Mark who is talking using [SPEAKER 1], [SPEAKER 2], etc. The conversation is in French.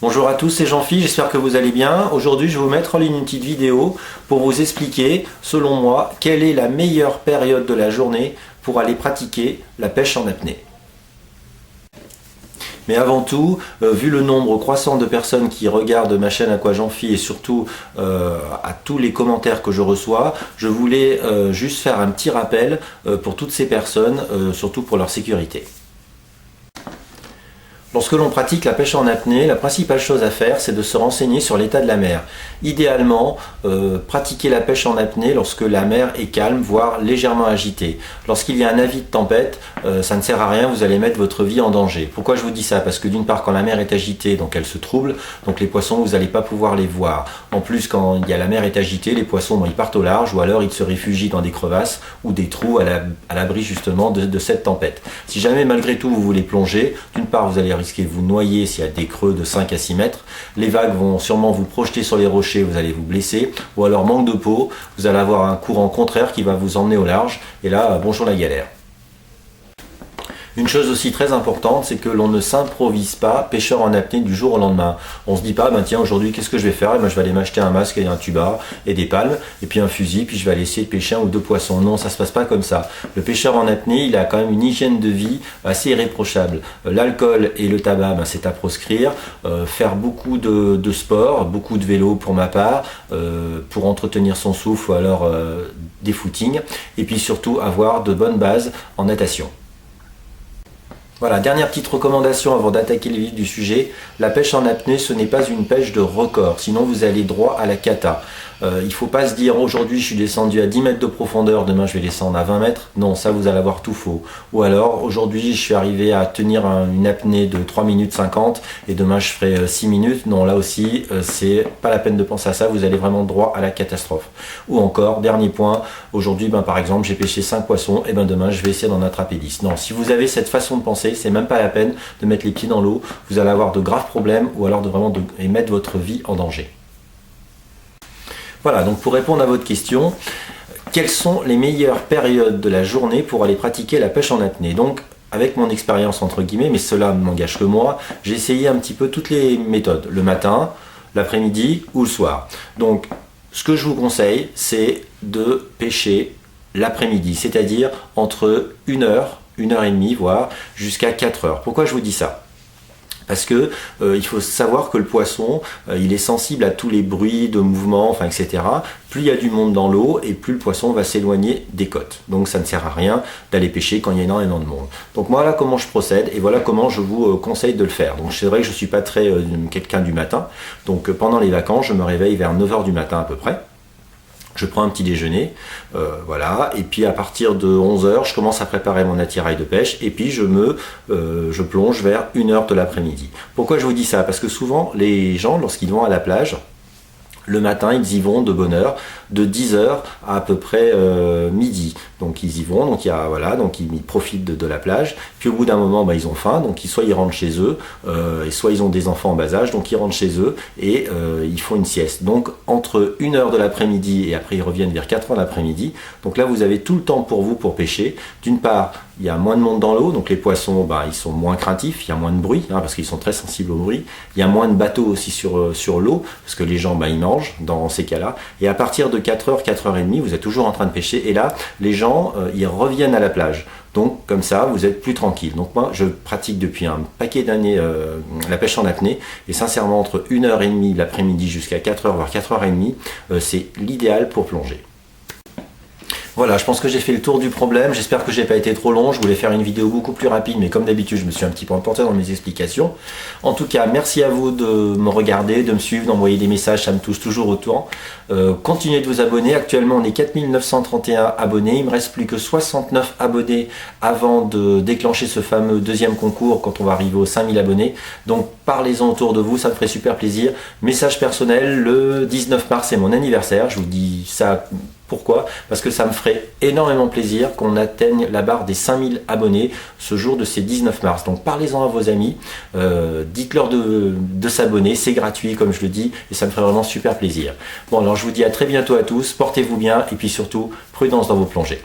[SPEAKER 1] Bonjour à tous, c'est Jean-Philippe, j'espère que vous allez bien. Aujourd'hui, je vais vous mettre en ligne une petite vidéo pour vous expliquer, selon moi, quelle est la meilleure période de la journée pour aller pratiquer la pêche en apnée. Mais avant tout, vu le nombre croissant de personnes qui regardent ma chaîne Aquajean-Phi et surtout à tous les commentaires que je reçois, je voulais juste faire un petit rappel pour toutes ces personnes, surtout pour leur sécurité. Lorsque l'on pratique la pêche en apnée, la principale chose à faire, c'est de se renseigner sur l'état de la mer. Idéalement, pratiquer la pêche en apnée lorsque la mer est calme, voire légèrement agitée. Lorsqu'il y a un avis de tempête, ça ne sert à rien, vous allez mettre votre vie en danger. Pourquoi je vous dis ça? Parce que d'une part, quand la mer est agitée, donc elle se trouble, donc les poissons, vous n'allez pas pouvoir les voir. En plus, quand la mer est agitée, les poissons, ils partent au large ou alors ils se réfugient dans des crevasses ou des trous à l'abri justement de cette tempête. Si jamais malgré tout vous voulez plonger, d'une part, vous allez risquer de vous noyer s'il y a des creux de 5 à 6 mètres. Les vagues vont sûrement vous projeter sur les rochers, vous allez vous blesser. Ou alors manque de peau, vous allez avoir un courant contraire qui va vous emmener au large. Et là, bonjour la galère. Une chose aussi très importante, c'est que l'on ne s'improvise pas pêcheur en apnée du jour au lendemain. On se dit pas, tiens, aujourd'hui, qu'est-ce que je vais faire? Et je vais aller m'acheter un masque et un tuba et des palmes, et puis un fusil, puis je vais aller essayer de pêcher un ou deux poissons. Non, ça se passe pas comme ça. Le pêcheur en apnée, il a quand même une hygiène de vie assez irréprochable. L'alcool et le tabac, c'est à proscrire. Faire beaucoup de sport, beaucoup de vélo pour ma part, pour entretenir son souffle ou alors des footings. Et puis surtout, avoir de bonnes bases en natation. Voilà, dernière petite recommandation avant d'attaquer le vif du sujet, la pêche en apnée ce n'est pas une pêche de record, sinon vous allez droit à la cata. Il ne faut pas se dire aujourd'hui je suis descendu à 10 mètres de profondeur, demain je vais descendre à 20 mètres, non ça vous allez avoir tout faux. Ou alors aujourd'hui je suis arrivé à tenir une apnée de 3 minutes 50 et demain je ferai 6 minutes, non là aussi c'est pas la peine de penser à ça, vous allez vraiment droit à la catastrophe. Ou encore, dernier point, aujourd'hui par exemple j'ai pêché 5 poissons, et demain je vais essayer d'en attraper 10. Non, si vous avez cette façon de penser, c'est même pas la peine de mettre les pieds dans l'eau, vous allez avoir de graves problèmes ou alors de mettre votre vie en danger. Voilà, donc pour répondre à votre question, quelles sont les meilleures périodes de la journée pour aller pratiquer la pêche en apnée? Donc, avec mon expérience entre guillemets, mais cela ne m'engage que moi, j'ai essayé un petit peu toutes les méthodes, le matin, l'après-midi ou le soir. Donc, ce que je vous conseille, c'est de pêcher l'après-midi, c'est-à-dire entre 1 heure, 1 heure et demie, voire jusqu'à 4 heures. Pourquoi je vous dis ça? Parce que il faut savoir que le poisson, il est sensible à tous les bruits de mouvement, etc. Plus il y a du monde dans l'eau et plus le poisson va s'éloigner des côtes. Donc ça ne sert à rien d'aller pêcher quand il y a énormément de monde. Donc voilà comment je procède et voilà comment je vous conseille de le faire. Donc c'est vrai que je ne suis pas très quelqu'un du matin. Donc pendant les vacances, je me réveille vers 9 h du matin à peu près. Je prends un petit déjeuner, voilà, et puis à partir de 11 h, je commence à préparer mon attirail de pêche, et puis je plonge vers 1 heure de l'après-midi. Pourquoi je vous dis ça? Parce que souvent, les gens, lorsqu'ils vont à la plage, le matin, ils y vont de bonne heure, de 10 h à peu près midi. Donc ils y vont, donc donc ils profitent de la plage. Puis au bout d'un moment, ils ont faim, donc soit ils rentrent chez eux, et soit ils ont des enfants en bas âge, donc ils rentrent chez eux et ils font une sieste. Donc entre 1 heure de l'après-midi et après ils reviennent vers 4 h l'après-midi. Donc là, vous avez tout le temps pour vous pour pêcher. D'une part, il y a moins de monde dans l'eau, donc les poissons, ils sont moins craintifs, il y a moins de bruit, parce qu'ils sont très sensibles au bruit. Il y a moins de bateaux aussi sur l'eau, parce que les gens, ils mangent dans ces cas-là. Et à partir de 4 h, 4 h 30, vous êtes toujours en train de pêcher. Et là, les gens, ils reviennent à la plage. Donc, comme ça, vous êtes plus tranquille. Donc moi, je pratique depuis un paquet d'années la pêche en apnée. Et sincèrement, entre 1 h 30 l'après-midi jusqu'à 4 h, voire 4 h 30, c'est l'idéal pour plonger. Voilà, je pense que j'ai fait le tour du problème, j'espère que j'ai pas été trop long, je voulais faire une vidéo beaucoup plus rapide, mais comme d'habitude, je me suis un petit peu emporté dans mes explications. En tout cas, merci à vous de me regarder, de me suivre, d'envoyer des messages, ça me touche toujours autant. Continuez de vous abonner, actuellement on est 4931 abonnés, il me reste plus que 69 abonnés avant de déclencher ce fameux deuxième concours quand on va arriver aux 5000 abonnés. Donc parlez-en autour de vous, ça me ferait super plaisir. Message personnel, le 19 mars c'est mon anniversaire, je vous dis ça. Pourquoi? Parce que ça me ferait énormément plaisir qu'on atteigne la barre des 5000 abonnés ce jour de ces 19 mars. Donc parlez-en à vos amis, dites-leur de s'abonner, c'est gratuit comme je le dis et ça me ferait vraiment super plaisir. Bon alors je vous dis à très bientôt à tous, portez-vous bien et puis surtout prudence dans vos plongées.